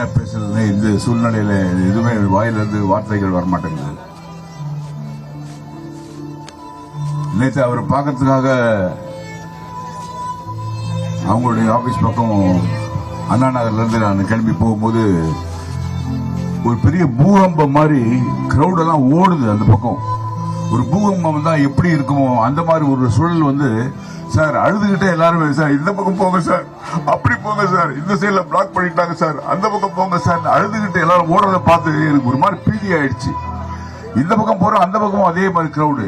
என்ன பேசுறதுன்னு இந்த சூழ்நிலையில எதுவுமே வாயிலிருந்து வார்த்தைகள் வரமாட்டேங்குது. நேற்று அவரை பார்க்கறதுக்காக அவங்களுடைய ஆபீஸ் பக்கம் அண்ணா நகர்ல இருந்து நான் கிளம்பி போகும்போது ஒரு பெரிய பூகம்பம் மாதிரி கிரௌட் எல்லாம் ஓடுது. அந்த பக்கம் ஒரு பூகம்பம் தான் எப்படி இருக்குமோ அந்த மாதிரி ஒரு சூழல் வந்து, சார் அழுதுகிட்டே எல்லாருமே, சார் இந்த பக்கம் போங்க சார், அப்படி போங்க சார், இந்த சைட்ல பிளாக் பண்ணிட்டாங்க சார், அந்த பக்கம் போங்க சார், அழுதுகிட்டு எல்லாரும் ஓடுறத பார்த்து எனக்கு ஒரு மாதிரி பீதி ஆயிடுச்சு. இந்த பக்கம் போறோம், அந்த பக்கமும் அதே மாதிரி கிரௌடு.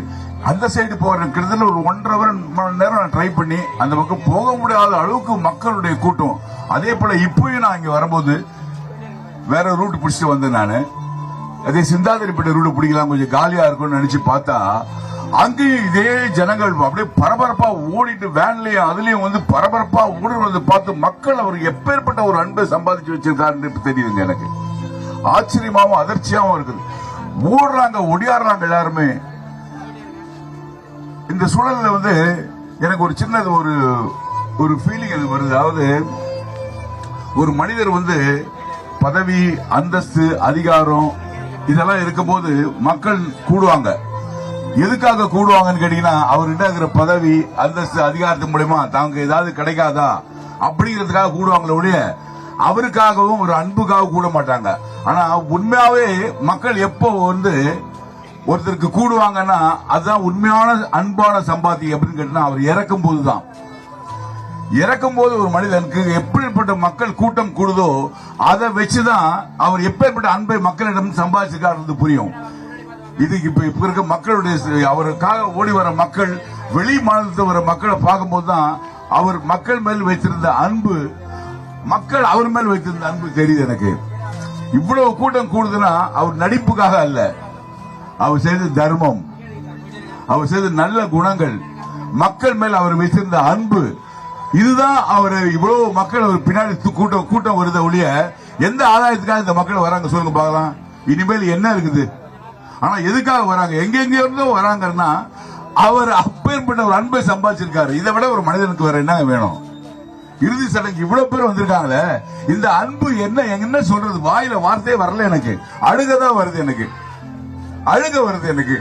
அந்த சைடு போறேன், கிட்டத்தட்ட ஒரு 1.5 மணி நேரம் நான் ட்ரை பண்ணி அந்த பக்கம் போக முடியாத அளவுக்கு மக்களுடைய கூட்டம். அதே போல இப்பயும் நான் இங்க வரும்போது வேற ரூட் பிடிச்சிட்டு வந்தேன். நானு அதே சிந்தாதிரிப்பட்ட ரூட் பிடிக்கலாம், கொஞ்சம் காலியா இருக்கும்னு நினைச்சு பார்த்தா அங்கேயும் இதே ஜனங்கள் அப்படியே பரபரப்பா ஓடிட்டு வேன்லயும் அதுலயும் வந்து பரபரப்பா ஓடுறத பார்த்து மக்கள் அவர் எப்பேற்பட்ட ஒரு அன்பை சம்பாதிச்சு வச்சிருக்காருன்னு தெரியுதுங்க. எனக்கு ஆச்சரியமாவும் அதிர்ச்சியாவும் இருக்குது. ஓடுறாங்க, ஒடியாடுறாங்க எல்லாருமே. இந்த சூழல்ல வந்து எனக்கு ஒரு சின்னது ஒரு ஃபீலிங் அது வருது. அதாவது ஒரு மனிதர் வந்து பதவி, அந்தஸ்து, அதிகாரம் இதெல்லாம் இருக்கும்போது மக்கள் கூடுவாங்க. எதுக்காக கூடுவாங்கன்னு கேட்டீங்கன்னா, அவர்கிட்ட இருக்கிற பதவி, அந்தஸ்து, அதிகாரத்தின் மூலமா தாங்க ஏதாவது கிடைக்காதா அப்படிங்கிறதுக்காக கூடுவாங்களே ஒழிய அவருக்காகவும் ஒரு அன்புக்காக கூட மாட்டாங்க. ஆனா உண்மையாவே மக்கள் எப்போ வந்து ஒருத்தருக்கு கூடுவாங்கன்னா அதுதான் உண்மையான அன்பான சம்பாத்தி. அப்படின்னு கேட்டா அவர் இறக்கும் போதுதான். இறக்கும் போது ஒரு மனிதனுக்கு எப்படிப்பட்ட மக்கள் கூட்டம் கூடுதோ அதை வச்சுதான் அவர் எப்பேற்பட்ட அன்பை மக்களிடம் சம்பாதிச்சிருக்காரு புரியும். இது இப்ப இருக்க மக்களுடைய அவருக்காக ஓடி வர மக்கள், வெளி மாநிலத்தில் வர மக்களை பார்க்கும்போது தான் அவர் மக்கள் மேல் வைத்திருந்த அன்பு, மக்கள் அவர் மேல் வைத்திருந்த அன்பு தெரியுது எனக்கு. இவ்வளவு கூட்டம் கூடுதுன்னா அவர் நடிப்புக்காக அல்ல, அவர் செய்த தர்மம், அவர் செய்த நல்ல குணங்கள், மக்கள் மேல் அவர் வைத்திருந்த அன்பு, இதுதான் அவர் இவ்வளவு மக்கள் அவர் பின்னாடி கூட்டம் வருத ஒழிய எந்த ஆதாயத்துக்காக இந்த மக்கள் வராங்க சொல்லுங்க பார்க்கலாம். இனிமேல் என்ன இருக்குது? ஆனா எதுக்காக வராங்க? எங்க இருந்தோ வராங்கன்னா அவர் அப்பேற்பட்ட ஒரு அன்பை சம்பாதிச்சிருக்காரு. இதை விட ஒரு மனிதனுக்கு வேற என்ன வேணும்? இறுதி சடங்கு இவ்வளவு பேர் வந்திருக்காங்களே, இந்த அன்பு என்ன சொல்றது? வாயில வார்த்தையே வரல எனக்கு. அழுகதான் வருது எனக்கு, அழுக வருது எனக்கு.